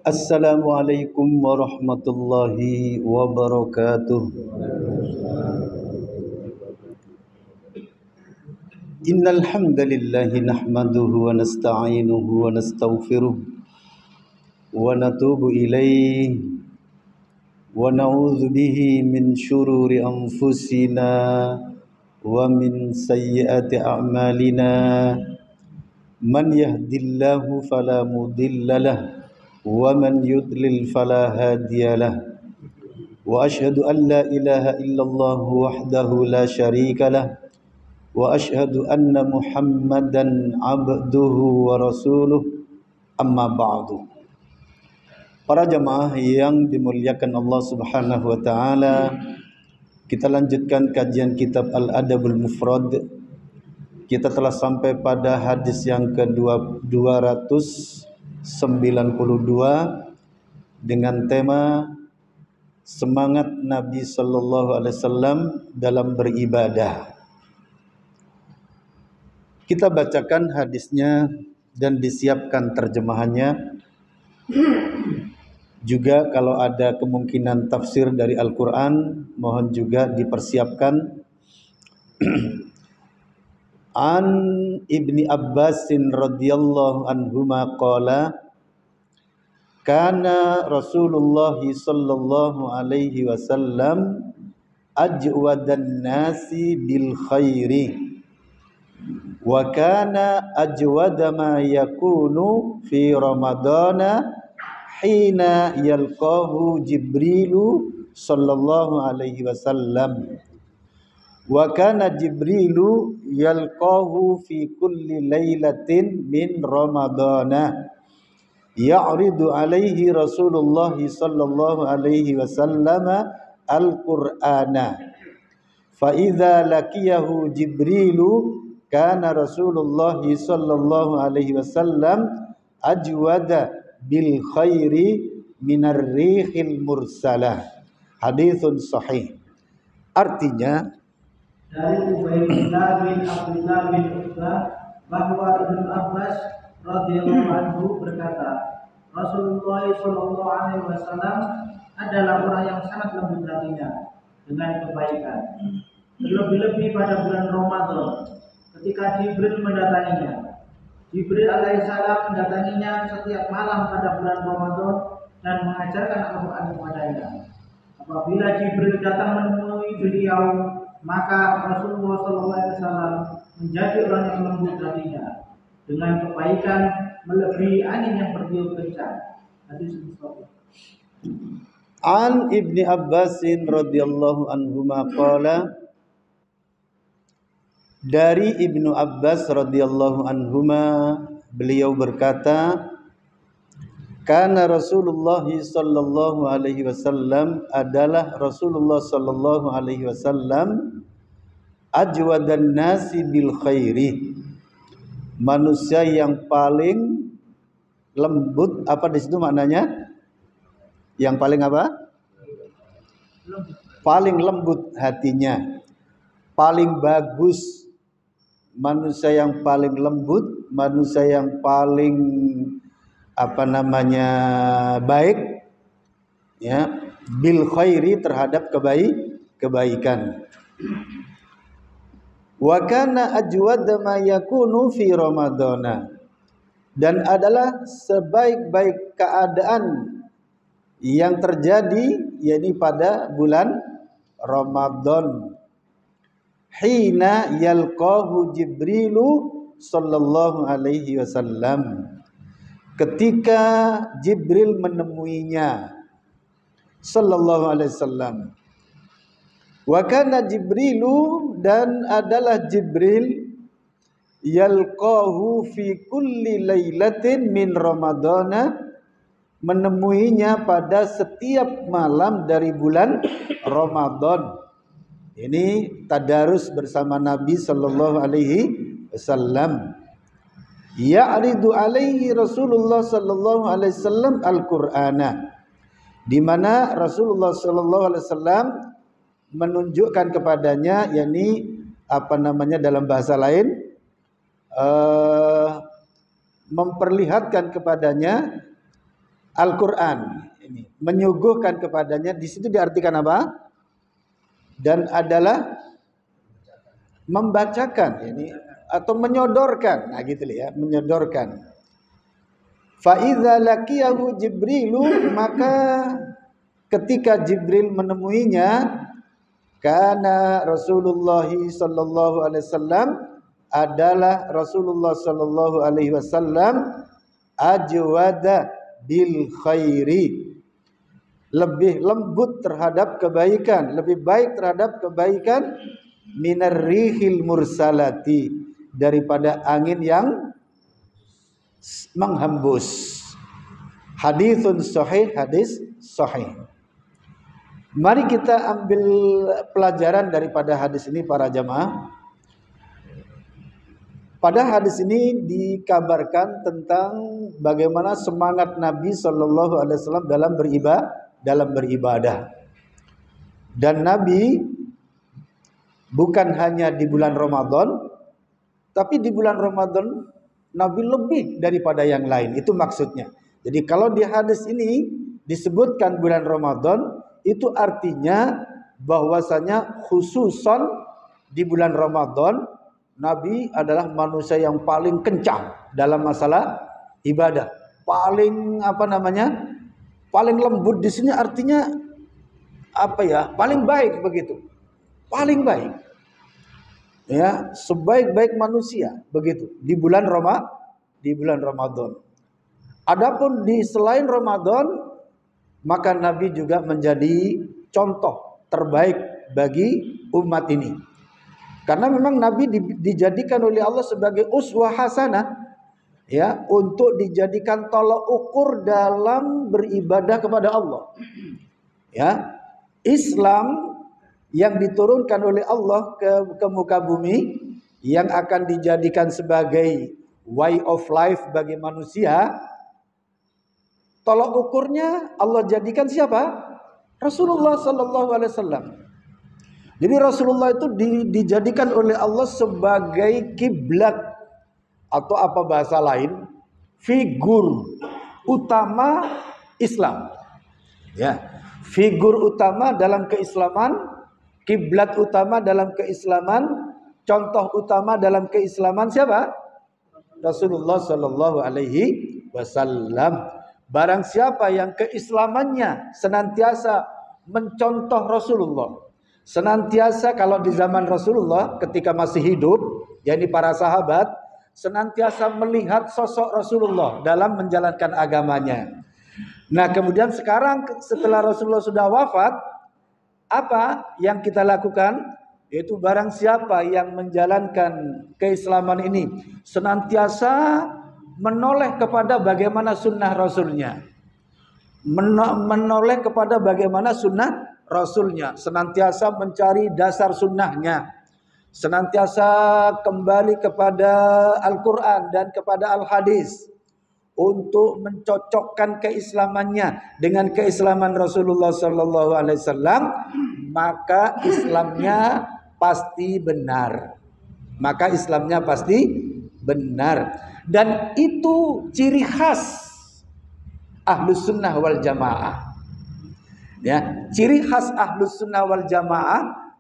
Assalamualaikum warahmatullahi wabarakatuh. Innal hamdalillah nahmaduhu wa nasta'inuhu wa nastaghfiruh wa natubu ilaihi wa na'udzu bihi min shururi anfusina wa min sayyiati a'malina. Man yahdillahu fala mudilla lahu wa man yudlil fala hadiyalah. Wa ashhadu an la ilaha illallah wahdahu la syarika lah wa ashhadu anna Muhammadan abduhu wa rasuluh. Amma ba'du. Para jamaah yang dimuliakan Allah Subhanahu wa taala, kita lanjutkan kajian kitab Al-Adabul Mufrad. Kita telah sampai pada hadis yang ke-292 dengan tema semangat Nabi sallallahu alaihi wasallam dalam beribadah. Kita bacakan hadisnya dan disiapkan terjemahannya. Juga kalau ada kemungkinan tafsir dari Al-Qur'an, mohon juga dipersiapkan. An Ibni Abbasin radhiyallahu anhuma qala kana Rasulullah sallallahu alaihi wasallam ajwadan nasi bil khairi wa kana ajwada ma yakunu fi ramadana hina yalqahu Jibrilu sallallahu alaihi wasallam. Wa kana Jibrilu yalqahu fi kulli lailatin min ramadana ya'ridu alaihi Rasulullah sallallahu alaihi wasallam al-Qur'ana fa idza laqiyahu Jibrilu kana Rasulullah sallallahu alaihi wasallam ajwada bil khairi minar rihil mursalah. Haditsun sahih. Artinya dari Ubaidillah bin Abdullah bin Utbah bahwa Ibnu Abbas radhiyallahu anhu berkata, Rasulullah sallallahu alaihi wasallam adalah orang yang sangat lembut hatinya dengan kebaikan. Terlebih-lebih pada bulan Ramadan ketika Jibril mendatanginya. Jibril alaihissalam mendatanginya setiap malam pada bulan Ramadan dan mengajarkan Al-Quran kepadanya. Apabila Jibril datang menemui beliau, maka Rasulullah SAW menjadi orang yang lembut hatinya dengan kebaikan melebihi angin yang bertiup kencang. Hadis Mustafa. An Ibni Abbasin radhiyallahu anhuma qala, dari Ibnu Abbas radhiyallahu anhuma beliau berkata, kana Rasulullah sallallahu alaihi wasallam adalah Rasulullah sallallahu alaihi wasallam ajwadan nasi bil khairi, manusia yang paling lembut. Apa di situ maknanya? Yang paling apa? Paling lembut hatinya, paling bagus, manusia yang paling lembut, manusia yang paling baik, ya, bil khairi, terhadap kebaikan. Wa kana ajwada ma yakunu fi ramadana, dan adalah sebaik-baik keadaan yang terjadi yakni pada bulan Ramadan. Hina yalqahu Jibrilu sallallahu alaihi wasallam, ketika Jibril menemuinya sallallahu alaihi wasallam. Wa kana Jibrilu, dan adalah Jibril, yalqahu fi kulli lailatin min ramadana, menemuinya pada setiap malam dari bulan Ramadan. Ini tadarus bersama Nabi sallallahu alaihi wasallam. Ya'ridu alaihi Rasulullah sallallahu alaihi wasallam al-Qur'ana, di mana Rasulullah sallallahu alaihi wasallam menunjukkan kepadanya, yakni dalam bahasa lain memperlihatkan kepadanya Al-Quran, ini menyuguhkan kepadanya. Di situ diartikan apa? Dan adalah membacakan ini atau menyodorkan, nah gitu ya, menyodorkan. Fa idza laqiyahu Jibrilu, maka ketika Jibril menemuinya, kana Rasulullah sallallahu alaihi wasallam, adalah Rasulullah sallallahu alaihi wasallam ajwada bil khairi, lebih lembut terhadap kebaikan, lebih baik terhadap kebaikan, minar rihil mursalati, daripada angin yang menghembus. Haditsun sahih, hadis sahih. Mari kita ambil pelajaran daripada hadis ini para jamaah. Pada hadis ini dikabarkan tentang bagaimana semangat Nabi Shallallahu Alaihi Wasallam dalam beribadah. Dan Nabi bukan hanya di bulan Ramadan, tapi di bulan Ramadan Nabi lebih daripada yang lain. Itu maksudnya. Jadi kalau di hadis ini disebutkan bulan Ramadan, itu artinya bahwasanya khususon di bulan Ramadan Nabi adalah manusia yang paling kencang dalam masalah ibadah. Paling paling lembut di sini artinya paling baik begitu. Paling baik. Ya, sebaik-baik manusia begitu di bulan Ramadan. Adapun di selain Ramadan, maka Nabi juga menjadi contoh terbaik bagi umat ini. Karena memang Nabi dijadikan oleh Allah sebagai uswah hasanah, ya, untuk dijadikan tolak ukur dalam beribadah kepada Allah. Ya, Islam yang diturunkan oleh Allah ke muka bumi, yang akan dijadikan sebagai way of life bagi manusia, tolak ukurnya Allah jadikan siapa? Rasulullah sallallahu alaihi wasallam. Jadi Rasulullah itu dijadikan oleh Allah sebagai kiblat, atau apa bahasa lain, figur utama Islam. Ya, figur utama dalam keislaman, kiblat utama dalam keislaman, contoh utama dalam keislaman siapa? Rasulullah sallallahu alaihi wasallam. Barang siapa yang keislamannya senantiasa mencontoh Rasulullah, senantiasa kalau di zaman Rasulullah ketika masih hidup, yakni para sahabat, senantiasa melihat sosok Rasulullah dalam menjalankan agamanya. Nah, kemudian sekarang setelah Rasulullah sudah wafat, apa yang kita lakukan? Yaitu barang siapa yang menjalankan keislaman ini senantiasa menoleh kepada bagaimana sunnah Rasulnya, menoleh kepada bagaimana sunnah Rasulnya, senantiasa mencari dasar sunnahnya, senantiasa kembali kepada Al-Quran dan kepada Al-Hadis untuk mencocokkan keislamannya dengan keislaman Rasulullah Sallallahu Alaihi Wasallam, maka Islamnya pasti benar. Maka Islamnya pasti benar. Dan itu ciri khas Ahlus Sunnah wal Jamaah. Ya, ciri khas Ahlus Sunnah wal Jamaah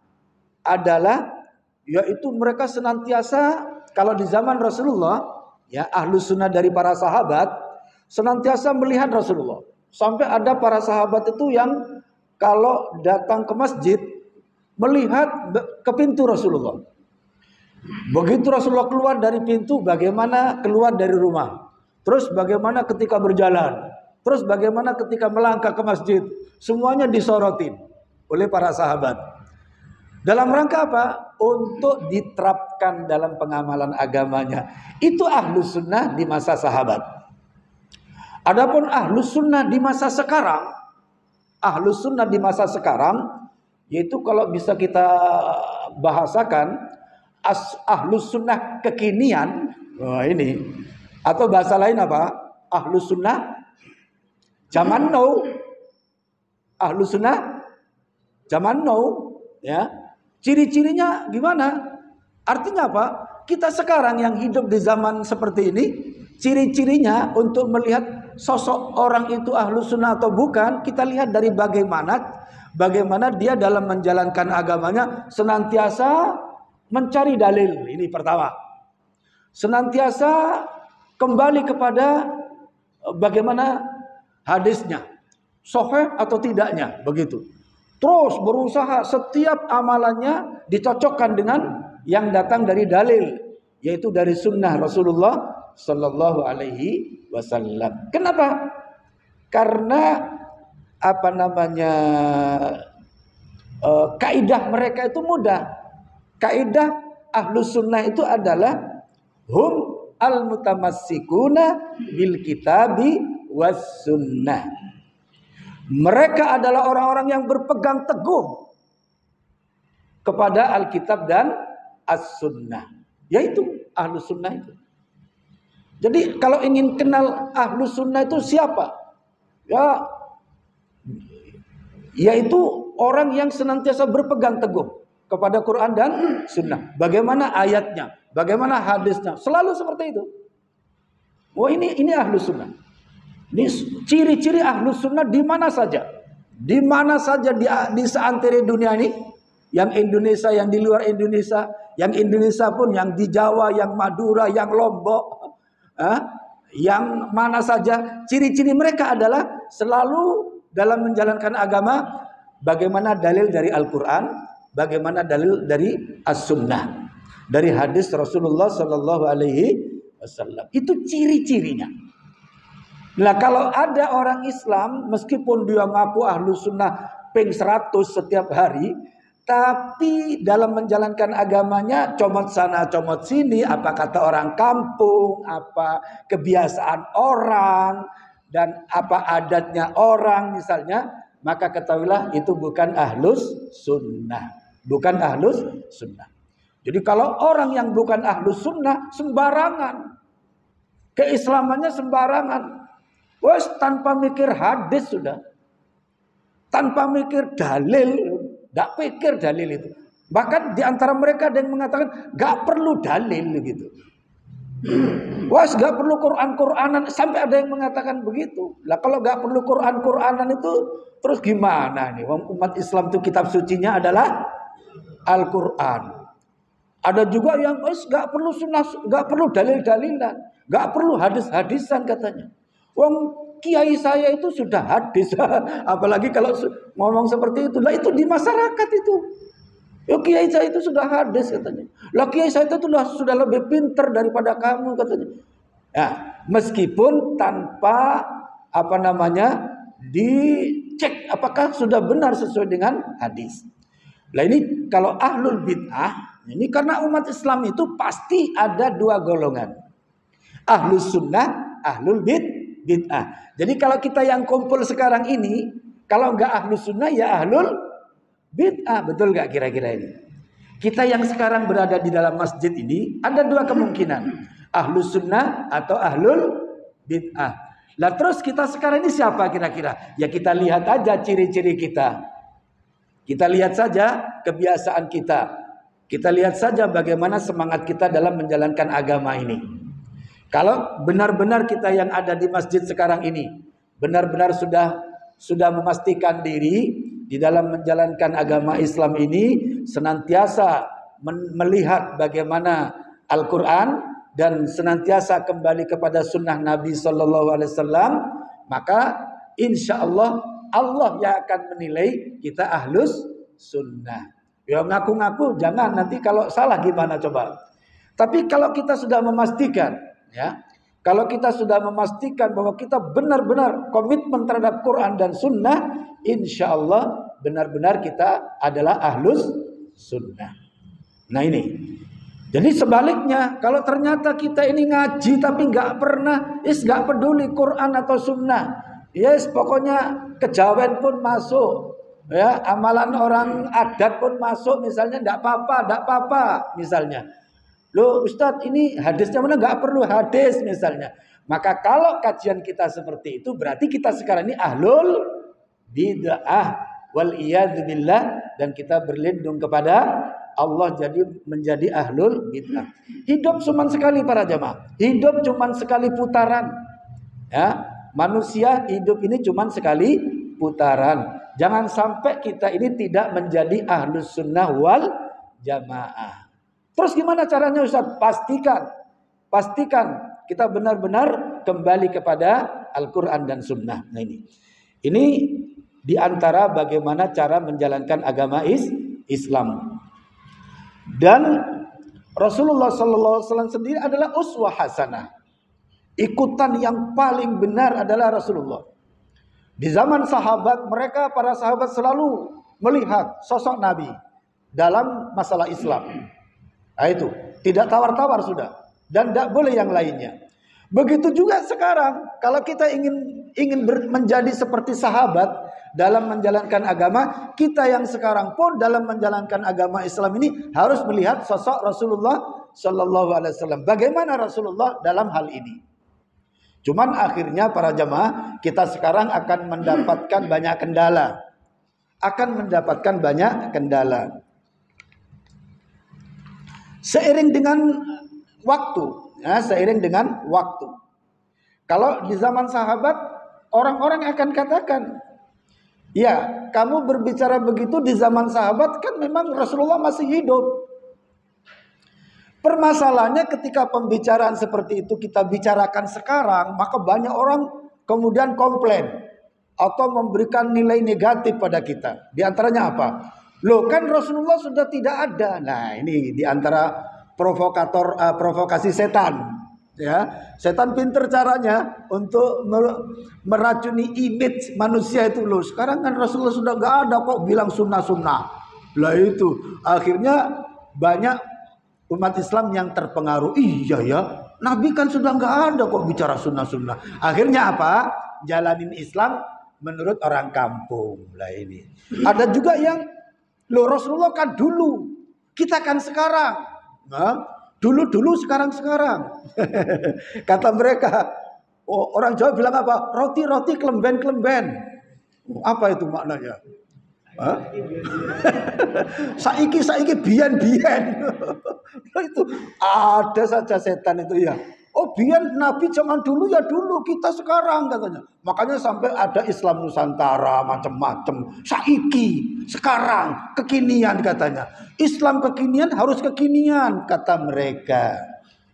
adalah yaitu mereka senantiasa, kalau di zaman Rasulullah, ya, Ahlus Sunnah dari para sahabat senantiasa melihat Rasulullah. Sampai ada para sahabat itu yang kalau datang ke masjid melihat ke pintu Rasulullah. Begitu Rasulullah keluar dari pintu, bagaimana keluar dari rumah, terus bagaimana ketika berjalan, terus bagaimana ketika melangkah ke masjid, semuanya disorotin oleh para sahabat. Dalam rangka apa? Untuk diterapkan dalam pengamalan agamanya. Itu Ahlus Sunnah di masa sahabat. Adapun Ahlus Sunnah di masa sekarang, Ahlus Sunnah di masa sekarang, yaitu kalau bisa kita bahasakan Ahlus Sunnah kekinian, ini, atau bahasa lain apa? Ahlus Sunnah zaman now. Ahlus Sunnah zaman now, ya. Ciri-cirinya gimana? Artinya apa? Kita sekarang yang hidup di zaman seperti ini, ciri-cirinya untuk melihat sosok orang itu ahlu sunnah atau bukan, kita lihat dari bagaimana dia dalam menjalankan agamanya senantiasa mencari dalil. Ini pertama. Senantiasa kembali kepada bagaimana hadisnya, sahih atau tidaknya, begitu. Terus berusaha setiap amalannya dicocokkan dengan yang datang dari dalil, yaitu dari sunnah Rasulullah Sallallahu Alaihi Wasallam. Kenapa? Karena kaidah mereka itu mudah. Kaidah ahlu sunnah itu adalah hum al-mutamassikuna bil kitabi was sunnah. Mereka adalah orang-orang yang berpegang teguh kepada Alkitab dan as-sunnah, yaitu ahlu sunnah itu. Jadi kalau ingin kenal ahlu sunnah itu siapa? Ya, yaitu orang yang senantiasa berpegang teguh kepada Quran dan sunnah. Bagaimana ayatnya, bagaimana hadisnya, selalu seperti itu. Wah, ini ahlu sunnah. Ini ciri-ciri ahlu sunnah di mana saja. Di mana saja di seantero dunia ini. Yang Indonesia, yang di luar Indonesia. Yang Indonesia pun, yang di Jawa, yang Madura, yang Lombok. Yang mana saja. Ciri-ciri mereka adalah selalu dalam menjalankan agama. Bagaimana dalil dari Al-Quran. Bagaimana dalil dari As-Sunnah. Dari hadis Rasulullah Sallallahu Alaihi Wasallam. Itu ciri-cirinya. Nah, kalau ada orang Islam meskipun dia ngaku ahlu sunnah ping 100 setiap hari, tapi dalam menjalankan agamanya comot sana comot sini, apa kata orang kampung, apa kebiasaan orang, dan apa adatnya orang misalnya, maka ketahuilah itu bukan ahlus sunnah. Bukan ahlus sunnah. Jadi kalau orang yang bukan ahlus sunnah sembarangan, keislamannya sembarangan, wes tanpa mikir hadis sudah, tanpa mikir dalil, gak pikir dalil itu. Bahkan di antara mereka ada yang mengatakan gak perlu dalil gitu. Wes gak perlu Quran-Quranan, sampai ada yang mengatakan begitu. Lah kalau gak perlu Quran-Quranan itu terus gimana nih? Umat Islam itu kitab sucinya adalah Al-Quran. Ada juga yang gak perlu sunnah, gak perlu dalil-dalilan, gak perlu hadis-hadisan katanya. Wong kiai saya itu sudah hadis. Apalagi kalau ngomong seperti itu. Lah itu di masyarakat itu. Ya kiai saya itu sudah hadis katanya. Lah kiai saya itu sudah lebih pintar daripada kamu katanya. Ya, meskipun tanpa dicek apakah sudah benar sesuai dengan hadis. Lah ini kalau ahlul bid'ah, ini karena umat Islam itu pasti ada dua golongan. Ahlus sunnah, ahlul bid'ah. Jadi kalau kita yang kumpul sekarang ini, kalau enggak ahlus sunnah ya ahlul bid'ah. Betul enggak kira-kira ini? Kita yang sekarang berada di dalam masjid ini ada dua kemungkinan. Ahlus sunnah atau ahlul bid'ah. Lah terus kita sekarang ini siapa kira-kira? Ya kita lihat aja ciri-ciri kita. Kita lihat saja kebiasaan kita. Kita lihat saja bagaimana semangat kita dalam menjalankan agama ini. Kalau benar-benar kita yang ada di masjid sekarang ini benar-benar sudah memastikan diri di dalam menjalankan agama Islam ini, senantiasa melihat bagaimana Al-Quran dan senantiasa kembali kepada sunnah Nabi Sallallahu Alaihi Wasallam, maka insya Allah yang akan menilai kita ahlus sunnah. Ya ngaku-ngaku jangan, nanti kalau salah gimana coba. Tapi kalau kita sudah memastikan, ya, kalau kita sudah memastikan bahwa kita benar-benar komitmen terhadap Quran dan Sunnah, insya Allah benar-benar kita adalah ahlus sunnah. Nah ini. Jadi sebaliknya, kalau ternyata kita ini ngaji tapi nggak peduli Quran atau Sunnah, yes pokoknya kejawen pun masuk. Ya, amalan orang adat pun masuk misalnya, enggak apa-apa misalnya. Loh Ustadz ini hadisnya mana, enggak perlu hadis misalnya. Maka kalau kajian kita seperti itu berarti kita sekarang ini ahlul bid'ah wal iyad billah, dan kita berlindung kepada Allah menjadi ahlul bidah. Hidup cuma sekali para jamaah. Hidup cuma sekali putaran. Ya, manusia hidup ini cuma sekali putaran. Jangan sampai kita ini tidak menjadi ahlus sunnah wal jamaah. Terus gimana caranya Ustaz? Pastikan kita benar-benar kembali kepada Al-Quran dan Sunnah. Nah ini di antara bagaimana cara menjalankan agama Islam. Dan Rasulullah SAW sendiri adalah uswah hasanah. Ikutan yang paling benar adalah Rasulullah. Di zaman sahabat, para sahabat selalu melihat sosok Nabi dalam masalah Islam. Nah itu, tidak tawar-tawar sudah. Dan tidak boleh yang lainnya. Begitu juga sekarang, kalau kita ingin menjadi seperti sahabat dalam menjalankan agama, kita yang sekarang pun dalam menjalankan agama Islam ini harus melihat sosok Rasulullah Sallallahu Alaihi Wasallam. Bagaimana Rasulullah dalam hal ini? Cuman akhirnya para jamaah kita sekarang akan mendapatkan banyak kendala. Seiring dengan waktu. Kalau di zaman sahabat, orang-orang akan katakan, ya, kamu berbicara begitu di zaman sahabat kan memang Rasulullah masih hidup. Permasalahannya ketika pembicaraan seperti itu kita bicarakan sekarang, maka banyak orang kemudian komplain atau memberikan nilai negatif pada kita. Di antaranya apa? Loh, kan Rasulullah sudah tidak ada. Nah, ini di antara provokasi setan. Ya, setan pinter caranya untuk meracuni image manusia itu. Loh, sekarang kan Rasulullah sudah nggak ada kok bilang sunnah-sunnah. Lah itu akhirnya banyak umat Islam yang terpengaruh. Iya ya, Nabi kan sudah nggak ada kok bicara sunnah-sunnah. Akhirnya apa? Jalanin Islam menurut orang kampung. Lah ini. Ada juga yang, loh Rasulullah kan dulu, kita kan sekarang. Nah, dulu sekarang. Kata mereka, orang Jawa bilang apa? Roti kelemben. Apa itu maknanya? Saiki biyen. Itu ada saja setan itu ya. Oh, biyen Nabi zaman dulu ya dulu, kita sekarang katanya. Makanya sampai ada Islam Nusantara macam-macam. Saiki, sekarang, kekinian katanya. Islam kekinian harus kekinian kata mereka.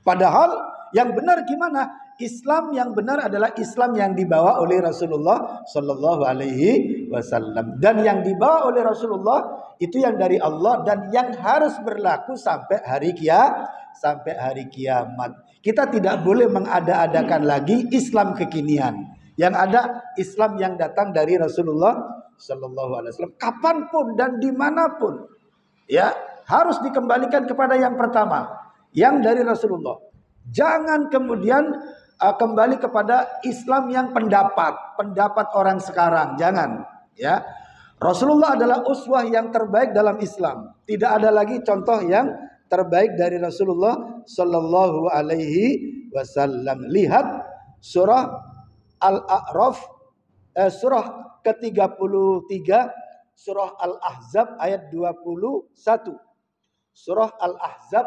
Padahal yang benar gimana? Islam yang benar adalah Islam yang dibawa oleh Rasulullah Sallallahu Alaihi Wasallam, dan yang dibawa oleh Rasulullah itu yang dari Allah dan yang harus berlaku sampai hari kiamat. Kita tidak boleh mengada-adakan lagi Islam kekinian. Yang ada Islam yang datang dari Rasulullah Sallallahu Alaihi Wasallam. Kapanpun dan dimanapun, ya harus dikembalikan kepada yang pertama, yang dari Rasulullah. Jangan kemudian kembali kepada Islam yang pendapat orang sekarang. Jangan, ya. Rasulullah adalah uswah yang terbaik dalam Islam. Tidak ada lagi contoh yang terbaik dari Rasulullah Sallallahu Alaihi Wasallam. Lihat surah Al-A'raf, surah ke-33, surah Al-Ahzab ayat 21. Surah Al-Ahzab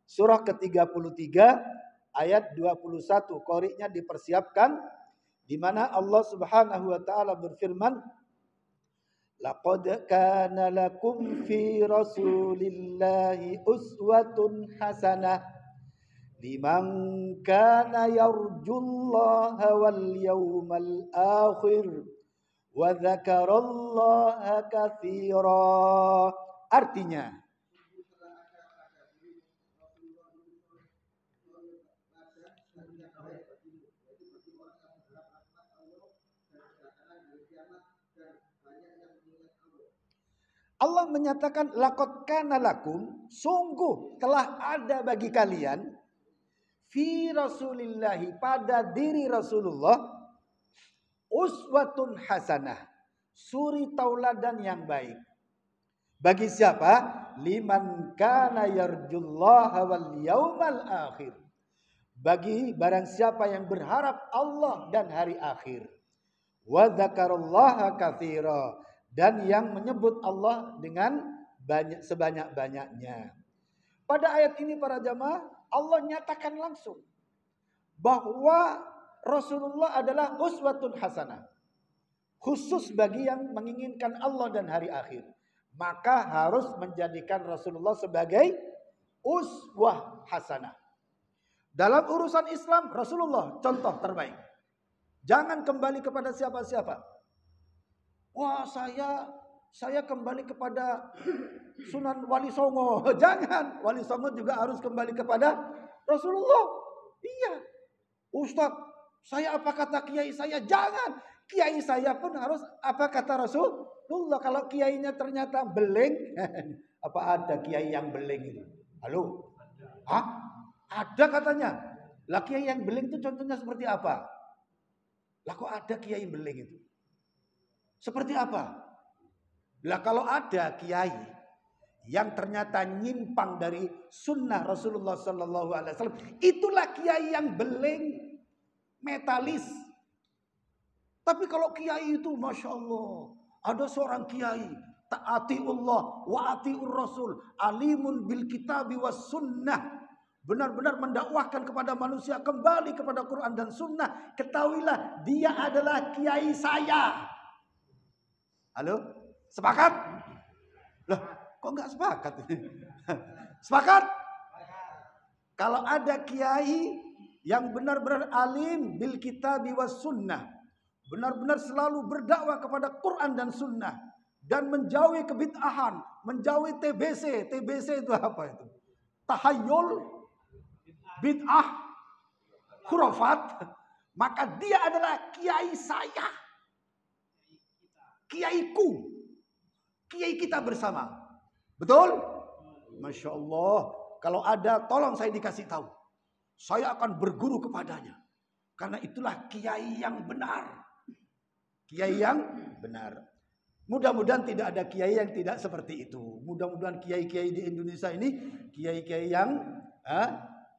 surah ke-33 ayat 21. Qori'nya dipersiapkan, di mana Allah Subhanahu wa taala berfirman, laqad kana lakum fi rasulillahi uswatun hasanah liman kana yarjullaha wal yawmal akhir wa dzakarallaha katsira. Artinya, Allah menyatakan laqad kana lakum, sungguh telah ada bagi kalian, fi rasulillahi, pada diri Rasulullah, uswatun hasanah, suri tauladan yang baik. Bagi siapa? Liman kana yarjullaha wal yaumal akhir. Bagi barang siapa yang berharap Allah dan hari akhir. Wa dzakarallaha katsira, dan yang menyebut Allah dengan sebanyak-banyaknya. Pada ayat ini para jamaah, Allah nyatakan langsung bahwa Rasulullah adalah uswatun hasanah. Khusus bagi yang menginginkan Allah dan hari akhir. Maka harus menjadikan Rasulullah sebagai uswah hasanah. Dalam urusan Islam, Rasulullah contoh terbaik. Jangan kembali kepada siapa-siapa. Wah, saya kembali kepada Sunan Wali Songo. Jangan. Wali Songo juga harus kembali kepada Rasulullah. Iya. Ustadz, saya apa kata kiai saya? Jangan. Kiai saya pun harus apa kata Rasulullah. Kalau kiainya ternyata beleng. Apa ada kiai yang beleng itu? Halo? Hah? Ada katanya. Lah kiai yang beleng itu contohnya seperti apa? Lah kok ada kiai beleng itu? Seperti apa? Lah kalau ada kiai yang ternyata nyimpang dari sunnah Rasulullah Sallallahu Alaihi Wasallam, itulah kiai yang beleng, metalis. Tapi kalau kiai itu, masya Allah, ada seorang kiai taati Allah wa atiur Rasul, alimun bil kitabi was sunnah. Benar-benar mendakwahkan kepada manusia kembali kepada Quran dan Sunnah. Ketahuilah dia adalah kiai saya. Halo? Sepakat? Loh, kok nggak sepakat? Sepakat? Kalau ada kiai yang benar-benar alim bil kitabi was sunnah, benar-benar selalu berdakwah kepada Quran dan Sunnah, dan menjauhi kebid'ahan, menjauhi TBC. TBC itu apa itu? Tahayyul, bid'ah, khurafat, maka dia adalah kiai saya, kiaiku, kiai kita bersama. Betul? Masya Allah. Kalau ada, tolong saya dikasih tahu. Saya akan berguru kepadanya. Karena itulah kiai yang benar. Kiai yang benar. Mudah-mudahan tidak ada kiai yang tidak seperti itu. Mudah-mudahan kiai-kiai di Indonesia ini kiai-kiai yang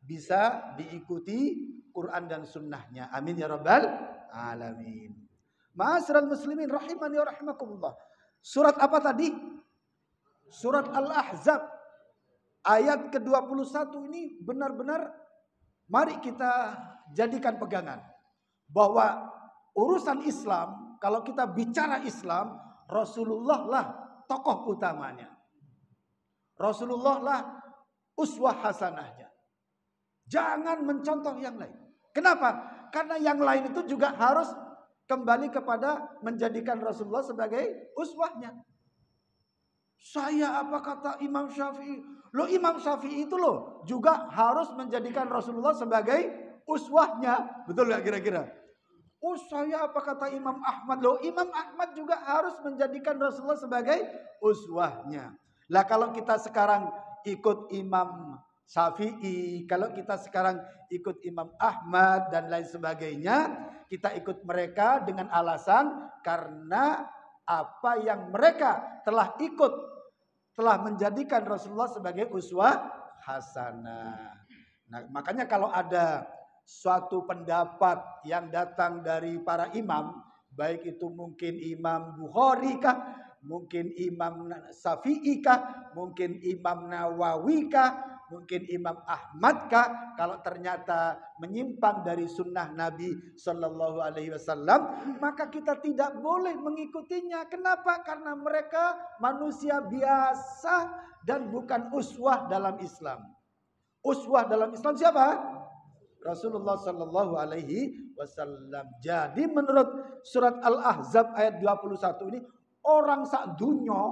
bisa diikuti Quran dan sunnahnya. Amin ya rabbal alamin. Ma'asyiral muslimin rahimani wa rahimakumullah. Surat apa tadi? Surat Al-Ahzab. Ayat ke-21 ini benar-benar mari kita jadikan pegangan. Bahwa urusan Islam, kalau kita bicara Islam, Rasulullah lah tokoh utamanya. Rasulullah lah uswah hasanahnya. Jangan mencontoh yang lain. Kenapa? Karena yang lain itu juga harus kembali kepada menjadikan Rasulullah sebagai uswahnya. Saya apa kata Imam Syafi'i? Loh, Imam Syafi'i itu loh juga harus menjadikan Rasulullah sebagai uswahnya. Betul gak kira-kira? Oh, saya apa kata Imam Ahmad? Loh, Imam Ahmad juga harus menjadikan Rasulullah sebagai uswahnya. Lah kalau kita sekarang ikut Imam Syafi'i, kalau kita sekarang ikut Imam Ahmad dan lain sebagainya, kita ikut mereka dengan alasan karena apa yang mereka telah ikut, telah menjadikan Rasulullah sebagai uswah hasanah. Nah, makanya kalau ada suatu pendapat yang datang dari para imam, baik itu mungkin Imam Bukhari kah, mungkin Imam Syafi'i kah, mungkin Imam Nawawi kah, mungkin Imam Ahmad kah, kalau ternyata menyimpang dari sunnah Nabi Sallallahu Alaihi Wasallam, maka kita tidak boleh mengikutinya. Kenapa? Karena mereka manusia biasa dan bukan uswah dalam Islam. Uswah dalam Islam siapa? Rasulullah Sallallahu Alaihi Wasallam. Jadi menurut surat Al-Ahzab ayat 21 ini, orang sak dunya,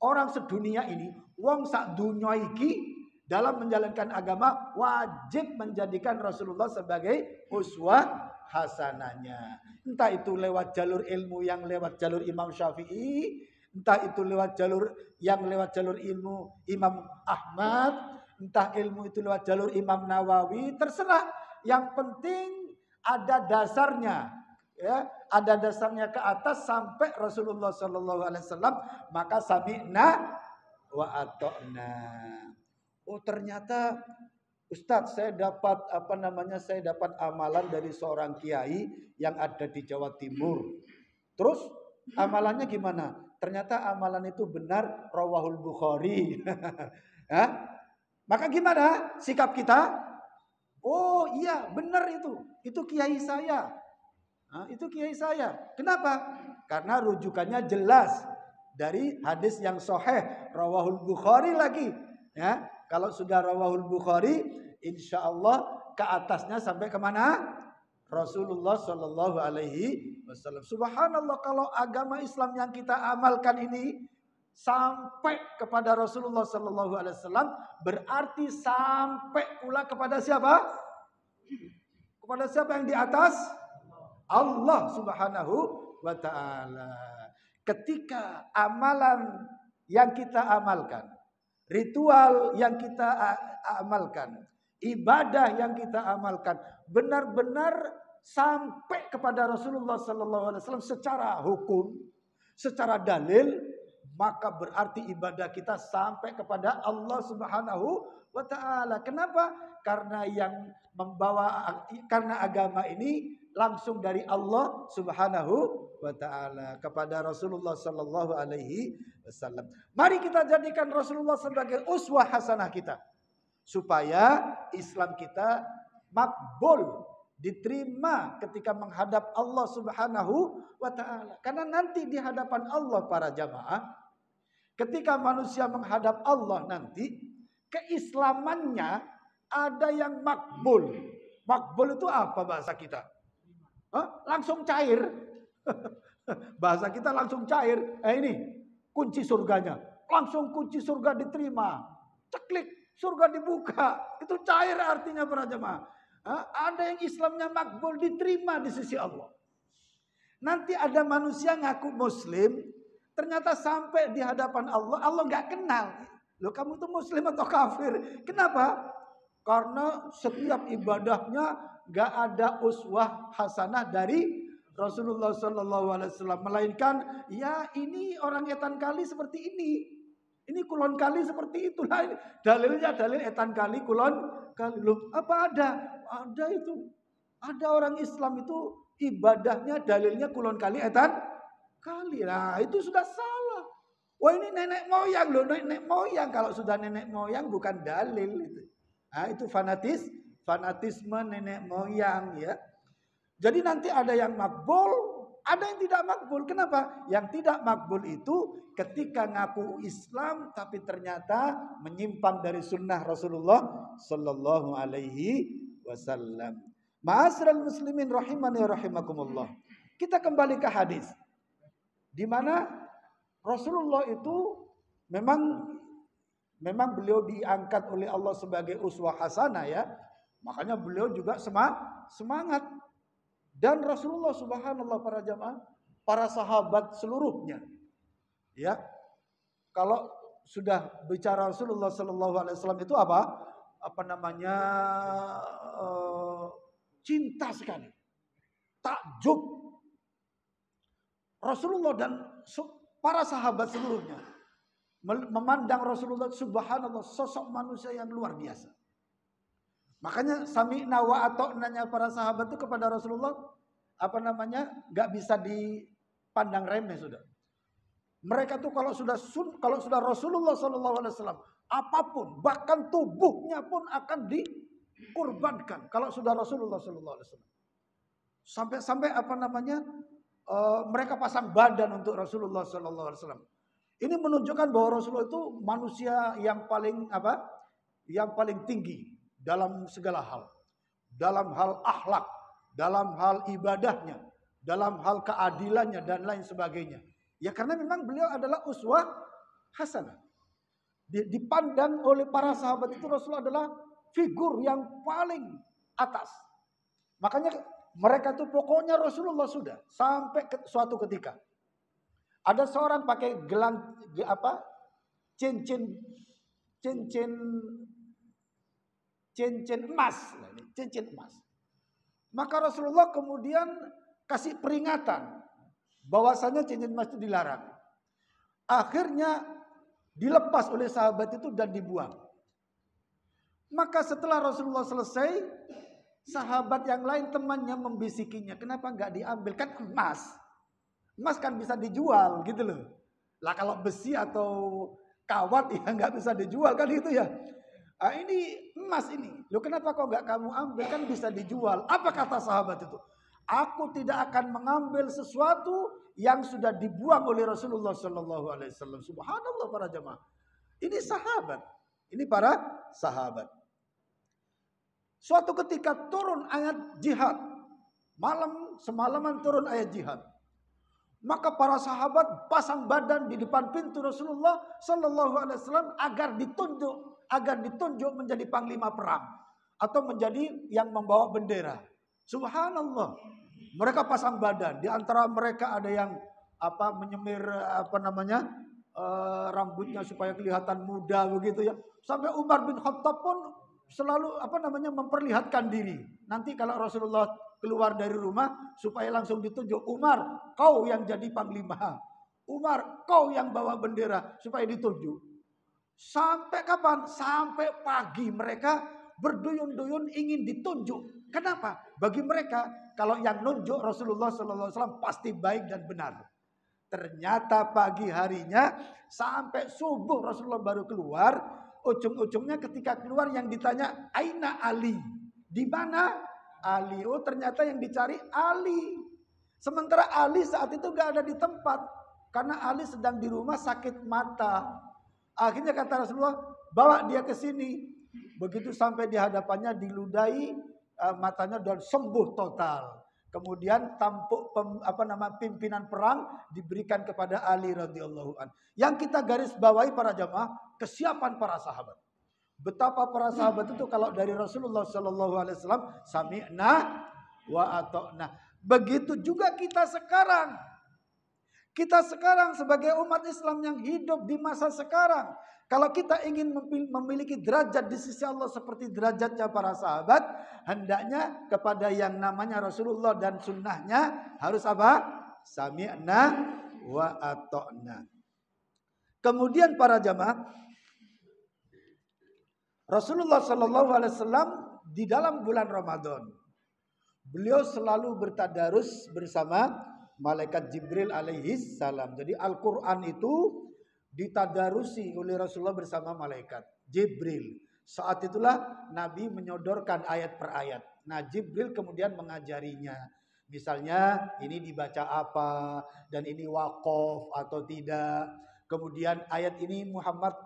orang sedunia ini, wong sak dunya iki dalam menjalankan agama wajib menjadikan Rasulullah sebagai uswah hasanahnya. Entah itu lewat jalur ilmu yang lewat jalur Imam Syafi'i, entah itu lewat jalur yang lewat jalur ilmu Imam Ahmad, entah ilmu itu lewat jalur Imam Nawawi, terserah. Yang penting ada dasarnya, ya, ada dasarnya ke atas sampai Rasulullah Sallallahu Alaihi Wasallam, maka sami'na wa ata'na. Oh, ternyata Ustadz, saya dapat saya dapat amalan dari seorang kiai yang ada di Jawa Timur. Terus amalannya gimana? Ternyata amalan itu benar, rawahul Bukhari. Hah? Maka gimana sikap kita? Oh iya, benar itu. Itu kiai saya. Nah, itu kiai saya. Kenapa? Karena rujukannya jelas dari hadis yang sahih, rawahul Bukhari lagi. Ya, kalau sudah rawahul Bukhari, insya Allah ke atasnya sampai kemana? Rasulullah Shallallahu Alaihi Wasallam. Subhanallah, kalau agama Islam yang kita amalkan ini sampai kepada Rasulullah Shallallahu Alaihi Wasallam, berarti sampai pula kepada siapa? Kepada siapa yang di atas? Allah Subhanahu wa Ta'ala. Ketika amalan yang kita amalkan, ritual yang kita amalkan, ibadah yang kita amalkan benar-benar sampai kepada Rasulullah Sallallahu Alaihi Wasallam secara hukum, secara dalil, maka berarti ibadah kita sampai kepada Allah Subhanahu wa Ta'ala. Kenapa? Karena yang karena agama ini langsung dari Allah Subhanahu wa Ta'ala kepada Rasulullah Sallallahu Alaihi Wasallam. Mari kita jadikan Rasulullah sebagai uswah hasanah kita, supaya Islam kita makbul, diterima ketika menghadap Allah Subhanahu wa Ta'ala. Karena nanti di hadapan Allah para jamaah, ketika manusia menghadap Allah nanti, keislamannya ada yang makbul. Makbul itu apa bahasa kita? Langsung cair. Bahasa kita langsung cair. Ini kunci surganya. Langsung kunci surga diterima. Ceklik, surga dibuka. Itu cair artinya para jemaah. Ada yang Islamnya makbul, diterima di sisi Allah. Nanti ada manusia ngaku muslim, ternyata sampai di hadapan Allah, Allah nggak kenal. Loh, kamu itu muslim atau kafir? Kenapa? Karena setiap ibadahnya nggak ada uswah hasanah dari Rasulullah Sallallahu Alaihi Wasallam, melainkan ya ini orang etan kali seperti ini kulon kali seperti itulah. Dalilnya dalil etan kali kulon kali. Loh, apa ada? Ada itu. Ada orang Islam itu ibadahnya dalilnya kulon kali etan kali. Nah, itu sudah salah. Wah, ini nenek moyang loh, nenek moyang. Kalau sudah nenek moyang bukan dalil itu. Nah, itu fanatisme nenek moyang ya. Jadi nanti ada yang makbul, ada yang tidak makbul. Kenapa? Yang tidak makbul itu ketika ngaku Islam tapi ternyata menyimpang dari sunnah Rasulullah Sallallahu Alaihi Wasallam. Ma'asyiral muslimin rahimani rahimakumullah. Kita kembali ke hadis, di mana Rasulullah itu memang beliau diangkat oleh Allah sebagai uswah hasanah ya. Makanya beliau juga semangat. Dan Rasulullah subhanallah para jamaah, para sahabat seluruhnya. Ya. Kalau sudah bicara Rasulullah sallallahu alaihi wasallam itu apa? Cinta sekali. Takjub. Rasulullah dan para sahabat seluruhnya memandang Rasulullah subhanallah sosok manusia yang luar biasa. Makanya sami'na wa ata'nanya para sahabat itu kepada Rasulullah nggak bisa dipandang remeh sudah. Mereka tuh kalau sudah Rasulullah SAW apapun, bahkan tubuhnya pun akan dikurbankan kalau sudah Rasulullah SAW. Sampai mereka pasang badan untuk Rasulullah SAW. Ini menunjukkan bahwa Rasulullah itu manusia yang paling tinggi dalam segala hal. Dalam hal akhlak, dalam hal ibadahnya, dalam hal keadilannya dan lain sebagainya. Ya karena memang beliau adalah uswah hasanah. Dipandang oleh para sahabat itu Rasulullah adalah figur yang paling atas. Makanya mereka itu pokoknya Rasulullah sudah sampai suatu ketika ada seorang pakai gelang cincin emas, cincin emas. Maka Rasulullah kemudian kasih peringatan bahwasanya cincin emas itu dilarang. Akhirnya dilepas oleh sahabat itu dan dibuang. Maka setelah Rasulullah selesai, sahabat yang lain temannya membisikinya, kenapa enggak diambil, kan emas. Emas kan bisa dijual gitu loh. Lah kalau besi atau kawat ya nggak bisa dijual kan itu ya. Ini emas ini. Loh kenapa kok nggak kamu ambil, kan bisa dijual. Apa kata sahabat itu? Aku tidak akan mengambil sesuatu yang sudah dibuang oleh Rasulullah Sallallahu Alaihi Wasallam. Subhanallah para jemaah. Ini sahabat. Ini para sahabat. Suatu ketika turun ayat jihad. Semalaman turun ayat jihad. Maka para sahabat pasang badan di depan pintu Rasulullah Sallallahu Alaihi Wasallam agar ditunjuk menjadi panglima perang atau menjadi yang membawa bendera. Subhanallah. Mereka pasang badan. Di antara mereka ada yang menyemir rambutnya supaya kelihatan muda begitu ya. Sampai Umar bin Khattab pun selalu memperlihatkan diri. Nanti kalau Rasulullah keluar dari rumah supaya langsung ditunjuk, Umar, kau yang jadi panglima. Umar, kau yang bawa bendera supaya ditunjuk. Sampai kapan? Sampai pagi mereka berduyun-duyun ingin ditunjuk. Kenapa? Bagi mereka kalau yang nunjuk Rasulullah SAW pasti baik dan benar. Ternyata pagi harinya sampai subuh Rasulullah baru keluar. Ujung-ujungnya ketika keluar yang ditanya, Aina Ali? Di mana Ali? Oh ternyata yang dicari Ali. Sementara Ali saat itu gak ada di tempat. Karena Ali sedang di rumah sakit mata. Akhirnya kata Rasulullah, bawa dia ke sini. Begitu sampai di hadapannya diludahi matanya dan sembuh total. Kemudian tampuk pimpinan perang diberikan kepada Ali radhiyallahu an. Yang kita garis bawahi para jamaah, kesiapan para sahabat. Betapa para sahabat itu kalau dari Rasulullah Sallallahu Alaihi Wasallam sami'na wa ata'na. Begitu juga kita sekarang. Kita sekarang sebagai umat Islam yang hidup di masa sekarang, kalau kita ingin memiliki derajat di sisi Allah seperti derajatnya para sahabat, hendaknya kepada yang namanya Rasulullah dan sunnahnya harus apa? Sami'na wa ata'na. Kemudian para jamaah, Rasulullah Sallallahu Alaihi Wasallam di dalam bulan Ramadan, beliau selalu bertadarus bersama malaikat Jibril alaihi salam. Jadi Al-Quran itu ditadarusi oleh Rasulullah bersama malaikat Jibril. Saat itulah Nabi menyodorkan ayat per ayat. Nah Jibril kemudian mengajarinya. Misalnya ini dibaca apa dan ini waqaf atau tidak. Kemudian ayat ini Muhammad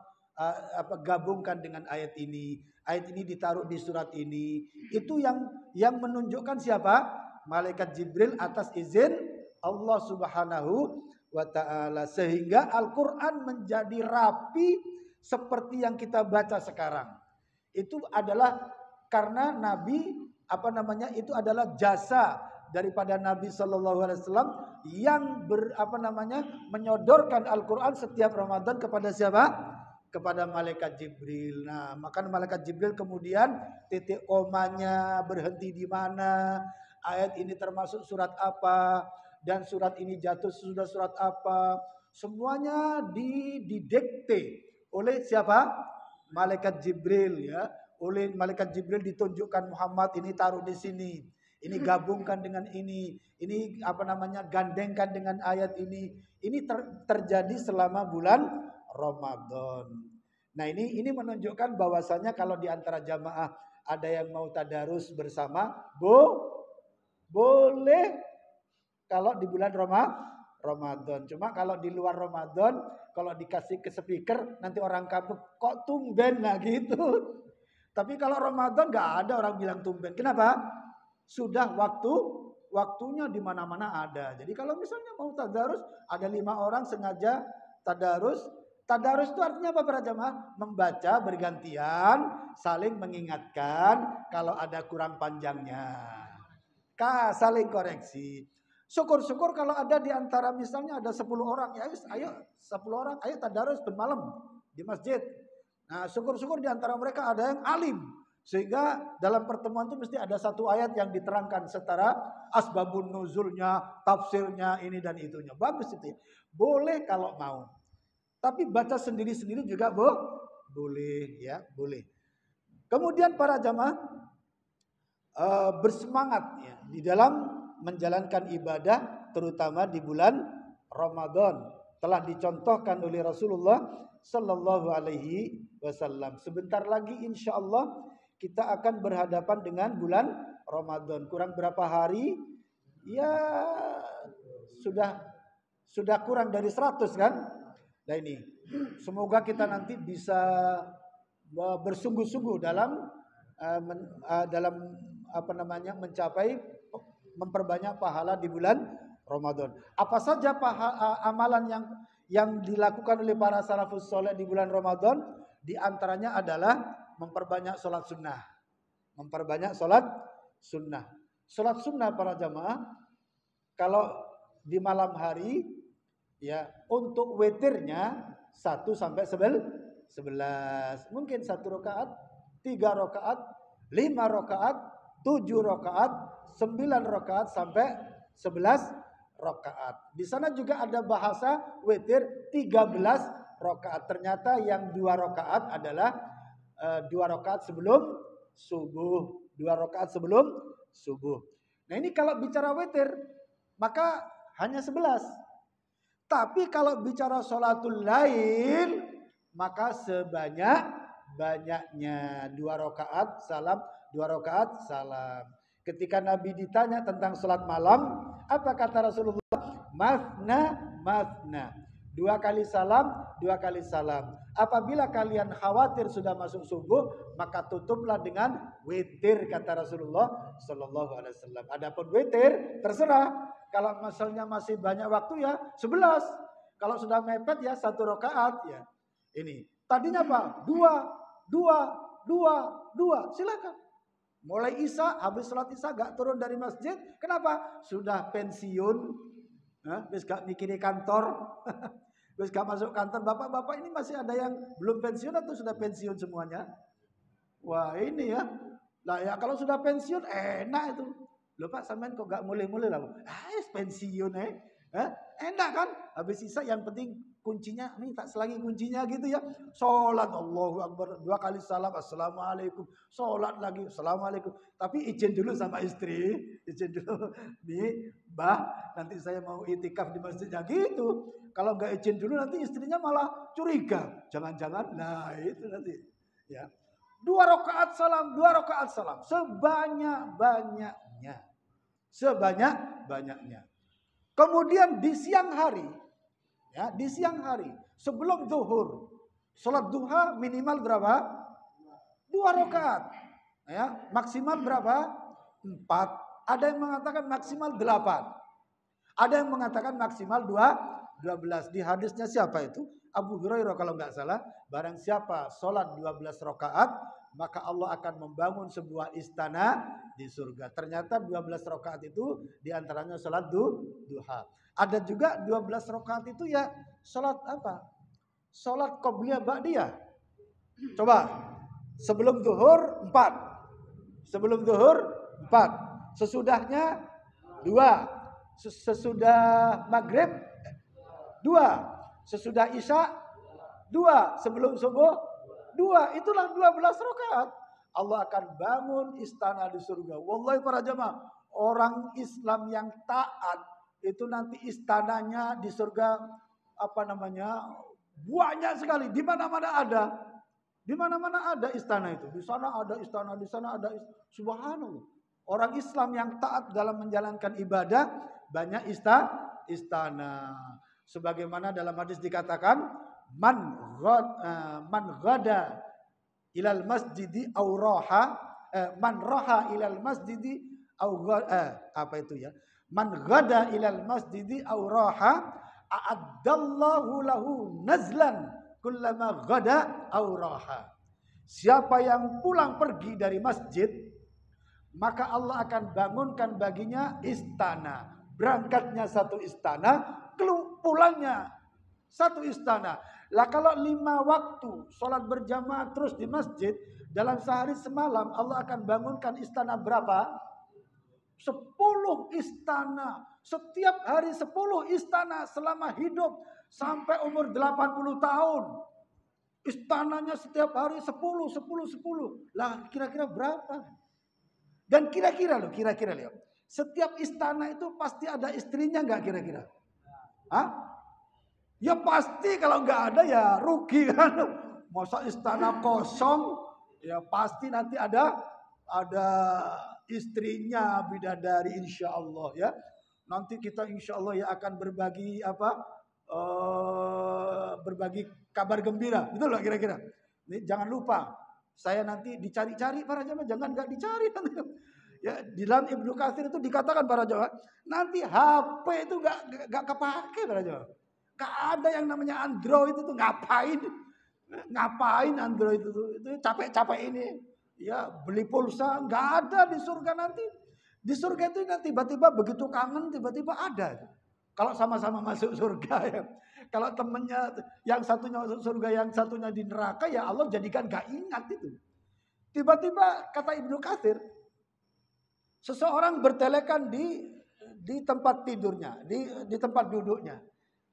gabungkan dengan ayat ini. Ayat ini ditaruh di surat ini. Itu yang menunjukkan siapa? Malaikat Jibril atas izin Allah Subhanahu wa ta'ala. Sehingga Al-Quran menjadi rapi seperti yang kita baca sekarang. Itu adalah karena Nabi itu adalah jasa daripada Nabi Sallallahu Alaihi Wasallam yang menyodorkan Al-Quran setiap Ramadan kepada siapa? Kepada malaikat Jibril. Nah, maka malaikat Jibril kemudian titik komanya berhenti di mana, ayat ini termasuk surat apa, dan surat ini jatuh sudah surat apa, semuanya didikte oleh siapa? Malaikat Jibril ya. Oleh malaikat Jibril ditunjukkan Muhammad ini taruh di sini. Ini gabungkan dengan ini gandengkan dengan ayat ini. Ini terjadi selama bulan Ramadan. Nah, ini menunjukkan bahwasanya kalau di antara jamaah ada yang mau tadarus bersama, boleh kalau di bulan Ramadan. Cuma kalau di luar Ramadan, kalau dikasih ke speaker, nanti orang kampung kok tumben lah gitu. Tapi kalau Ramadan nggak ada orang bilang tumben. Kenapa? Sudah waktunya di mana-mana ada. Jadi kalau misalnya mau tadarus, ada 5 orang sengaja tadarus. Tadarus itu artinya apa para jamaah? Membaca bergantian, saling mengingatkan kalau ada kurang panjangnya. Saling koreksi. Syukur-syukur kalau ada di antara misalnya ada 10 orang, ya ayo 10 orang, ayo tadarus bermalam di masjid. Nah, syukur-syukur di antara mereka ada yang alim. Sehingga dalam pertemuan itu mesti ada satu ayat yang diterangkan setara asbabun nuzulnya, tafsirnya, ini dan itunya. Bagus itu ya. Boleh kalau mau. Tapi baca sendiri-sendiri juga boleh ya, boleh. Kemudian para jamaah bersemangat ya di dalam menjalankan ibadah terutama di bulan Ramadan telah dicontohkan oleh Rasulullah sallallahu alaihi wasallam. Sebentar lagi insyaallah kita akan berhadapan dengan bulan Ramadan. Kurang berapa hari? Ya sudah kurang dari 100 kan? Nah ini semoga kita nanti bisa bersungguh-sungguh dalam mencapai memperbanyak pahala di bulan Ramadan. Apa saja amalan yang dilakukan oleh para salafus soleh di bulan Ramadan? Di antaranya adalah memperbanyak sholat sunnah. Memperbanyak sholat sunnah. Sholat sunnah para jamaah, kalau di malam hari, ya untuk witirnya 1 sampai 11. Mungkin 1 rakaat, 3 rakaat, 5 rakaat, 7 rakaat, 9 rakaat sampai 11 rakaat. Di sana juga ada bahasa witir 13 rakaat. Ternyata yang 2 rakaat adalah 2 rakaat sebelum subuh. 2 rakaat sebelum subuh. Nah ini kalau bicara witir maka hanya 11. Tapi kalau bicara sholatul lail maka sebanyak-banyaknya 2 rakaat salam, 2 rakaat salam. Ketika Nabi ditanya tentang sholat malam, apa kata Rasulullah? Masna, masna. 2 kali salam, 2 kali salam. Apabila kalian khawatir sudah masuk subuh, maka tutuplah dengan witir, kata Rasulullah sallallahu alaihi wasallam. Adapun witir terserah. Kalau misalnya masih banyak waktu ya 11. Kalau sudah mepet ya 1 rakaat ya. Ini. Tadinya apa? 2. Silakan. Mulai Isya, habis sholat Isya gak turun dari masjid. Kenapa? Sudah pensiun. Habis gak mikirin kantor. Habis gak masuk kantor. Bapak-bapak ini masih ada yang belum pensiun atau sudah pensiun semuanya? Wah ini ya. Lah ya kalau sudah pensiun enak itu. Loh Pak sampean kok gak mulai-mulai lah? Pensiun enak kan? Habis Isya yang penting kuncinya, nih tak selagi kuncinya gitu ya. Sholat Allahu Akbar, 2 kali salam, assalamualaikum. Sholat lagi, assalamualaikum. Tapi izin dulu sama istri, izin dulu. Nih, Mbah, nanti saya mau itikaf di masjidnya gitu. Kalau nggak izin dulu nanti istrinya malah curiga. Jangan-jangan, nah itu nanti. Ya, 2 rakaat salam, 2 rakaat salam. Sebanyak-banyaknya. Sebanyak-banyaknya. Kemudian di siang hari, ya, di siang hari sebelum zuhur, sholat duha minimal berapa? 2 rakaat. Ya, maksimal berapa? 4. Ada yang mengatakan maksimal 8. Ada yang mengatakan maksimal 12. Di hadisnya siapa itu? Abu Hurairah kalau nggak salah. Barang siapa sholat 12 rakaat, maka Allah akan membangun sebuah istana di surga. Ternyata 12 rakaat itu diantaranya sholat duha. Ada juga 12 rakaat itu ya sholat apa? Sholat qobliyah ba'diyah. Coba. Sebelum zuhur 4. Sebelum zuhur 4. Sesudahnya 2. Sesudah maghrib 2. Sesudah isya 2. Sebelum subuh 2. Itulah 12 rakaat. Allah akan bangun istana di surga. Wallahi para jamaah, orang Islam yang taat itu nanti istananya di surga banyak sekali. Di mana-mana ada. Di mana-mana ada istana itu. Di sana ada istana, di sana ada istana. Subhanallah. Orang Islam yang taat dalam menjalankan ibadah banyak istana. Sebagaimana dalam hadis dikatakan, man ghada ilal masjidi aw raha man raha ilal masjidi aw man ghada ilal masjidi aw raha a'addallahu lahu nazlan kullama ghada aw raha. Siapa yang pulang pergi dari masjid, maka Allah akan bangunkan baginya istana. Berangkatnya 1 istana, pulangnya 1 istana. Lah kalau 5 waktu sholat berjamaah terus di masjid, dalam sehari semalam Allah akan bangunkan istana berapa? 10 istana. Setiap hari 10 istana selama hidup sampai umur 80 tahun. Istananya setiap hari 10. Lah kira-kira berapa? Dan kira-kira lihat. Setiap istana itu pasti ada istrinya enggak kira-kira? Hah? Ya pasti kalau nggak ada ya rugi kan. Masa istana kosong, ya pasti nanti ada istrinya bidadari insya Allah ya. Nanti kita insya Allah ya akan berbagi berbagi kabar gembira, betul nggak kira-kira? Ini jangan lupa, saya nanti dicari-cari para jamaah, jangan nggak dicari. Ya, di dalam Ibnu Katsir itu dikatakan para jamaah, nanti HP itu nggak kepake para jamaah. Gak ada yang namanya Android itu ngapain Android itu capek-capek ini ya beli pulsa, nggak ada di surga nanti. Di surga itu nanti tiba-tiba begitu kangen tiba-tiba ada. Kalau sama-sama masuk surga ya. Kalau temennya yang satunya masuk surga yang satunya di neraka ya Allah jadikan gak ingat itu. Tiba-tiba kata Ibnu Katsir, seseorang bertelekan di tempat tidurnya, di tempat duduknya.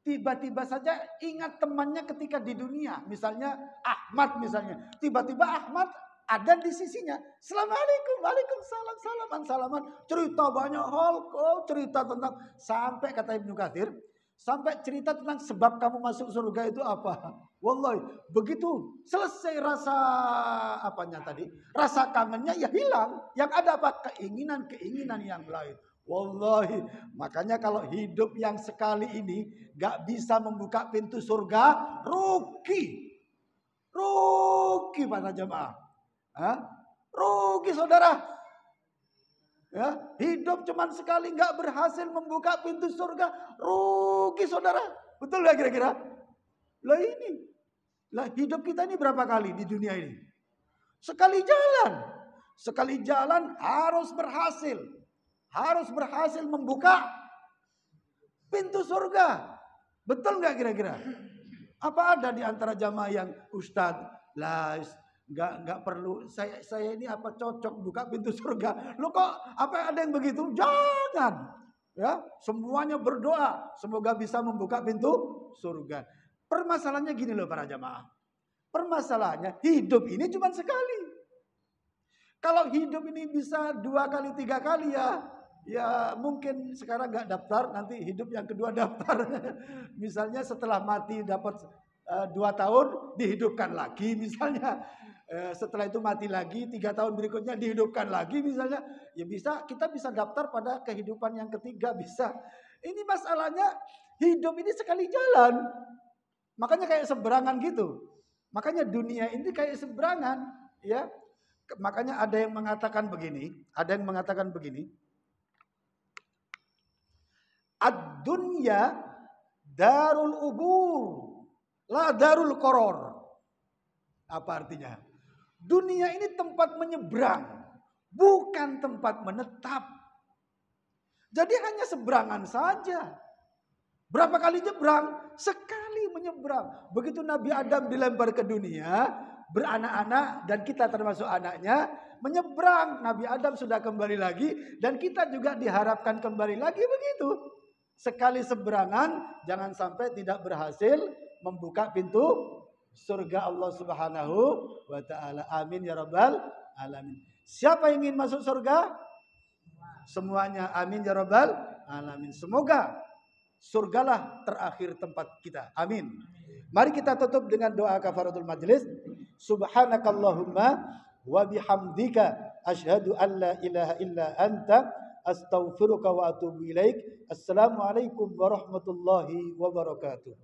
Tiba-tiba saja ingat temannya ketika di dunia. Misalnya Ahmad misalnya. Tiba-tiba Ahmad ada di sisinya. Assalamualaikum, waalaikumsalam, salaman. Cerita banyak hal. Cerita tentang, sampai kata Ibnu Katsir, sampai cerita tentang sebab kamu masuk surga itu apa. Wallahi, begitu selesai rasa rasa kangennya ya hilang. Yang ada apa? Keinginan yang lain. Wallahi, makanya kalau hidup yang sekali ini gak bisa membuka pintu surga, rugi para jemaah. Rugi saudara. Ya, hidup cuman sekali gak berhasil membuka pintu surga, rugi saudara. Betul gak kira-kira? Lah hidup kita ini berapa kali di dunia ini? Sekali jalan harus berhasil. Harus berhasil membuka pintu surga. Betul nggak kira-kira? Apa ada di antara jamaah yang Ustadz, lah nggak perlu saya ini apa cocok buka pintu surga? Lo kok apa ada yang begitu? Jangan. Ya, semuanya berdoa semoga bisa membuka pintu surga. Permasalahannya gini loh para jamaah. Permasalahannya hidup ini cuma sekali. Kalau hidup ini bisa 2 kali 3 kali ya mungkin sekarang nggak daftar, nanti hidup yang kedua daftar. Misalnya setelah mati dapat 2 tahun dihidupkan lagi misalnya. Setelah itu mati lagi 3 tahun berikutnya dihidupkan lagi misalnya. Ya kita bisa daftar pada kehidupan yang ketiga bisa. Ini masalahnya hidup ini sekali jalan. Makanya kayak seberangan gitu. Makanya dunia ini kayak seberangan ya. Makanya ada yang mengatakan begini. Ad-dunya darul ubur, la darul koror. Apa artinya? Dunia ini tempat menyeberang, bukan tempat menetap. Jadi hanya seberangan saja. Berapa kali nyebrang? Sekali menyeberang. Begitu Nabi Adam dilempar ke dunia, beranak-anak dan kita termasuk anaknya, menyeberang. Nabi Adam sudah kembali lagi dan kita juga diharapkan kembali lagi begitu. Sekali seberangan, jangan sampai tidak berhasil membuka pintu surga Allah Subhanahu wa ta'ala. Amin ya rabbal alamin. Siapa yang ingin masuk surga? Semuanya. Amin ya rabbal alamin. Semoga surgalah terakhir tempat kita. Amin. Mari kita tutup dengan doa kafaratul majlis. Subhanakallahumma wa bihamdika asyhadu an la ilaha illa anta astaghfiruka wa atubu ilaik. Assalamualaikum warahmatullahi wabarakatuh.